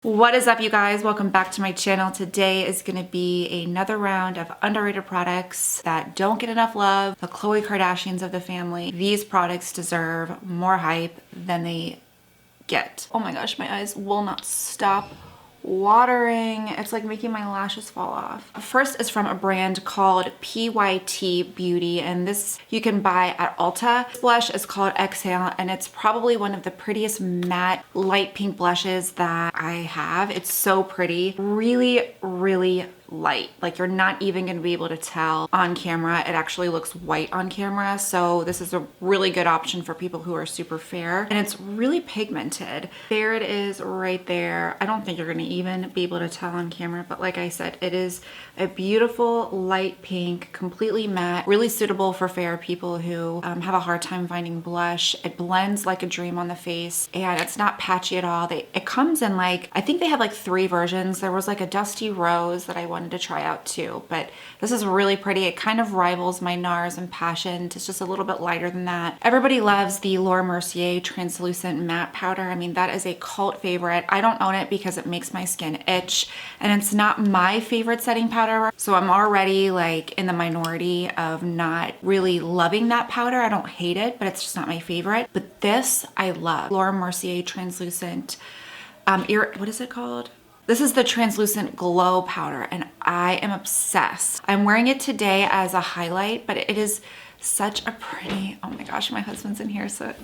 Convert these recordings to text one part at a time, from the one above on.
What is up, you guys? Welcome back to my channel. Today is going to be another round of underrated products that don't get enough love. The Khloe Kardashians of the family. These products deserve more hype than they get. Oh my gosh, my eyes will not stop watering. It's like making my lashes fall off. First is from a brand called PYT Beauty, and this you can buy at Ulta. This blush is called Exhale, and it's probably one of the prettiest matte light pink blushes that I have. It's so pretty. Really, really light. Like, you're not even going to be able to tell on camera. It actually looks white on camera, so this is a really good option for people who are super fair, and it's really pigmented. There it is right there. I don't think you're going to even be able to tell on camera, but like I said, it is a beautiful light pink, completely matte, really suitable for fair people who have a hard time finding blush. It blends like a dream on the face, and it's not patchy at all. It comes in, like, I think they have like 3 versions. There was like a dusty rose that I wanted to try out too, but this is really pretty. It kind of rivals my NARS and Passion. It's just a little bit lighter than that. Everybody loves the Laura Mercier translucent matte powder. I mean, that is a cult favorite. I don't own it because it makes my skin itch, and it's not my favorite setting powder, so I'm already like in the minority of not really loving that powder. I don't hate it, but it's just not my favorite. But this I love. Laura Mercier translucent what is it called? This is the translucent glow powder, and I am obsessed. I'm wearing it today as a highlight, but it is such a pretty, oh my gosh, my husband's in here, so it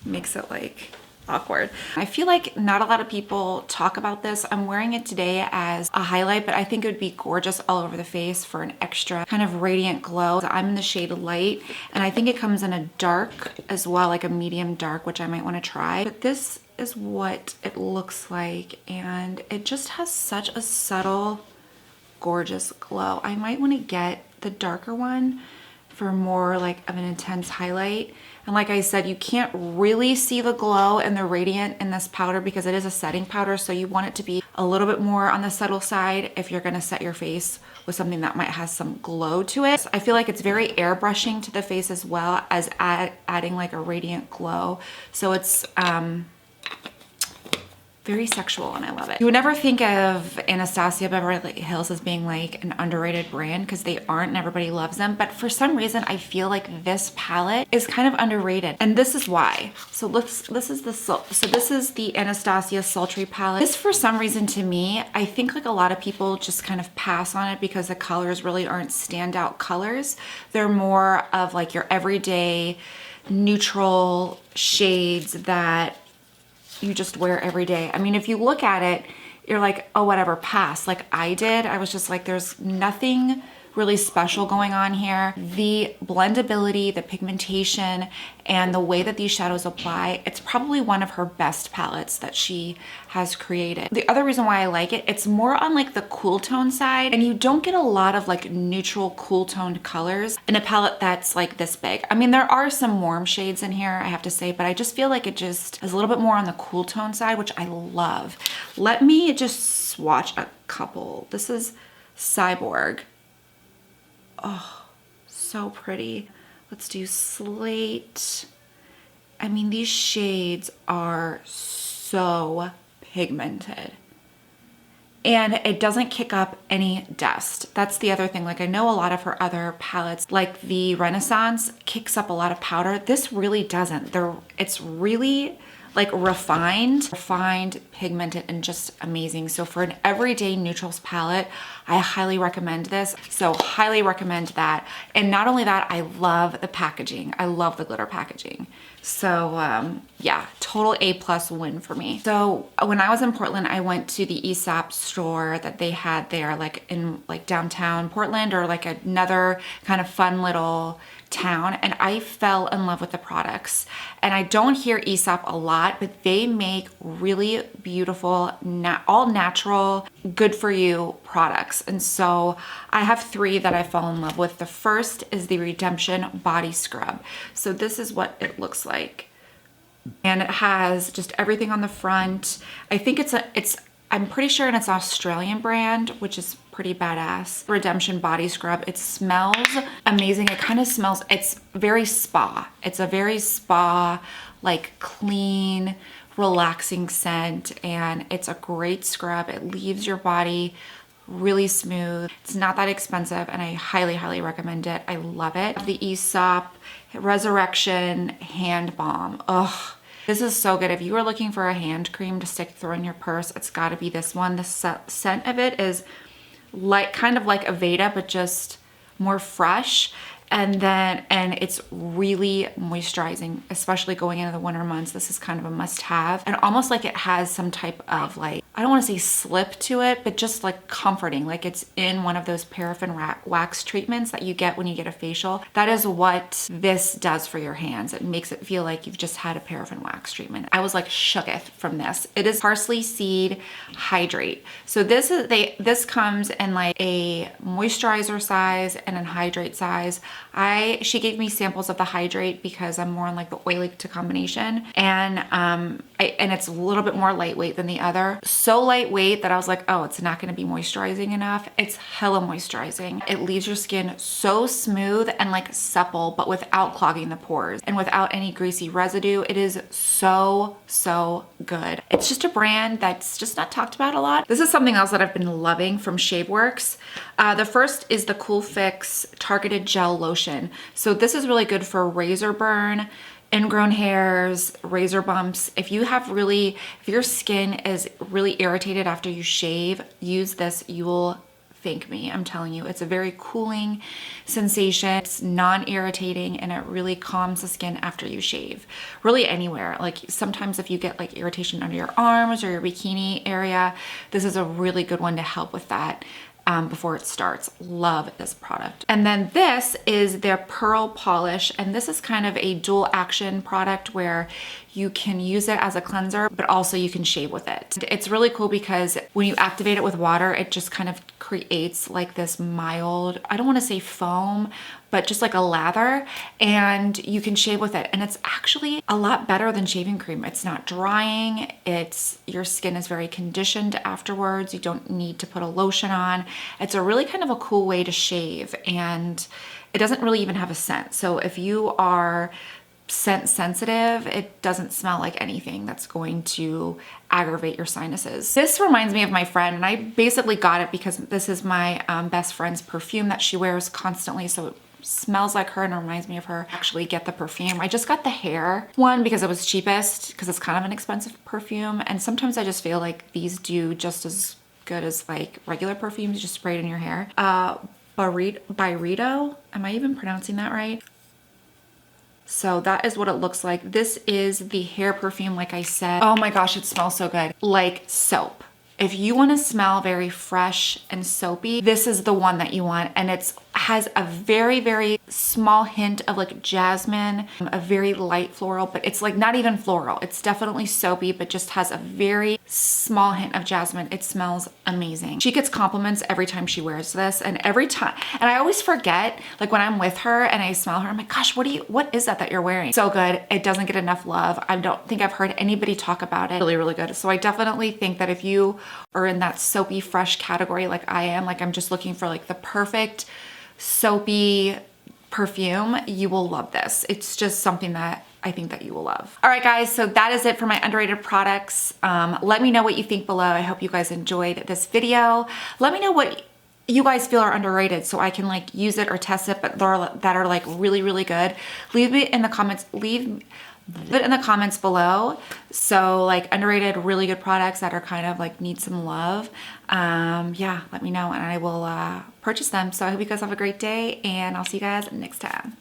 makes it like awkward. I feel like not a lot of people talk about this. I'm wearing it today as a highlight, but I think it would be gorgeous all over the face for an extra kind of radiant glow. I'm in the shade Light, and I think it comes in a dark as well, like a medium dark, which I might want to try. But this is what it looks like, and it just has such a subtle, gorgeous glow. I might want to get the darker one for more like of an intense highlight. And like I said, you can't really see the glow and the radiant in this powder because it is a setting powder, so you want it to be a little bit more on the subtle side if you're gonna set your face with something that might have some glow to it. I feel like it's very airbrushing to the face as well as adding like a radiant glow. So it's very sexual, and I love it. You would never think of Anastasia Beverly Hills as being like an underrated brand because they aren't, and everybody loves them. But for some reason, I feel like this palette is kind of underrated, and this is why. So this is the Anastasia Sultry palette. This, for some reason, to me, I think like a lot of people just kind of pass on it because the colors really aren't standout colors. They're more of like your everyday neutral shades that you just wear every day. I mean, if you look at it, you're like, oh, whatever, pass. Like I did. I was just like, there's nothing really special going on here. The blendability, the pigmentation, and the way that these shadows apply, it's probably one of her best palettes that she has created. The other reason why I like it, it's more on like the cool tone side, and you don't get a lot of like neutral cool toned colors in a palette that's like this big. I mean, there are some warm shades in here, I have to say, but I just feel like it just is a little bit more on the cool tone side, which I love. Let me just swatch a couple. This is Cyborg. Oh, so pretty. Let's do Slate. I mean, these shades are so pigmented, and it doesn't kick up any dust. That's the other thing. Like, I know a lot of her other palettes, like the Renaissance, kicks up a lot of powder. This really doesn't. It's really like refined, pigmented, and just amazing. So for an everyday neutrals palette, I highly recommend this. So highly recommend that. And not only that, I love the packaging. I love the glitter packaging. So yeah, total A+ win for me. So when I was in Portland, I went to the Aesop store that they had there, like in like downtown Portland, or like another kind of fun little town, and I fell in love with the products. And I don't hear Aesop a lot, but they make really beautiful, all natural, good for you products. And so I have 3 that I fell in love with. The first is the Redemption Body Scrub. So this is what it looks like. And it has just everything on the front. I think I'm pretty sure it's an Australian brand, which is pretty badass. Redemption Body Scrub. It smells amazing. It kind of smells, it's very spa. It's a very spa, like clean, relaxing scent, and it's a great scrub. It leaves your body really smooth. It's not that expensive, and I highly recommend it. I love it. The Aesop Resurrection Hand Balm. Ugh. This is so good. If you are looking for a hand cream to stick through in your purse, it's got to be this one. The scent of it is like kind of like Aveda, but just more fresh. And it's really moisturizing, especially going into the winter months. This is kind of a must have, and almost like it has some type of like, I don't want to say slip to it, but just like comforting, like it's in one of those paraffin wax treatments that you get when you get a facial. That is what this does for your hands. It makes it feel like you've just had a paraffin wax treatment. I was like shooketh from this. It is Parsley Seed Hydrate. So this comes in like a moisturizer size and a hydrate size. She gave me samples of the hydrate because I'm more on like the oily to combination, and it's a little bit more lightweight than the other. So lightweight that I was like, oh, it's not going to be moisturizing enough. It's hella moisturizing. It leaves your skin so smooth and like supple, but without clogging the pores and without any greasy residue. It is so good. It's just a brand that's just not talked about a lot. This is something else that I've been loving from Shapeworks. The first is the Cool Fix Targeted Gel Lotion. So this is really good for razor burn, ingrown hairs, razor bumps. If your skin is really irritated after you shave, use this. You will thank me. I'm telling you, it's a very cooling sensation. It's non-irritating, and it really calms the skin after you shave. Really anywhere. Like sometimes if you get like irritation under your arms or your bikini area, this is a really good one to help with that. Before it starts. Love this product. And then this is their Pearl Polish, and this is kind of a dual action product where you can use it as a cleanser, but also you can shave with it. It's really cool because when you activate it with water, it just kind of creates like this mild, I don't want to say foam, but just like a lather, and you can shave with it. And it's actually a lot better than shaving cream. It's not drying. Your skin is very conditioned afterwards. You don't need to put a lotion on. It's a really kind of a cool way to shave, and it doesn't really even have a scent. So if you are scent sensitive, it doesn't smell like anything that's going to aggravate your sinuses. This reminds me of my friend, and I basically got it because this is my best friend's perfume that she wears constantly. So it smells like her and reminds me of her. Actually get the perfume. I just got the hair one because it was cheapest, because it's kind of an expensive perfume. And sometimes I just feel like these do just as good as like regular perfumes, just sprayed in your hair. Byredo, am I even pronouncing that right? So that is what it looks like. This is the hair perfume, like I said. Oh my gosh, it smells so good. Like soap. If you want to smell very fresh and soapy, this is the one that you want. And it has a very small hint of like jasmine, a very light floral, but it's like not even floral. It's definitely soapy, but just has a very small hint of jasmine. It smells amazing. She gets compliments every time she wears this, and every time, and I always forget, like when I'm with her and I smell her, I'm like, gosh, what is that you're wearing? So good. It doesn't get enough love. I don't think I've heard anybody talk about it. Really good. So I definitely think that if you are in that soapy fresh category like I am, like I'm just looking for like the perfect soapy perfume, you will love this. It's just something that I think that you will love. All right, guys, so that is it for my underrated products. Let me know what you think below. I hope you guys enjoyed this video. Let me know what you guys feel are underrated so I can like use it or test it, but that are like really good. Leave it in the comments. Leave it in the comments below. So like underrated, really good products that are kind of like need some love. Yeah, let me know and I will purchase them. So I hope you guys have a great day, and I'll see you guys next time.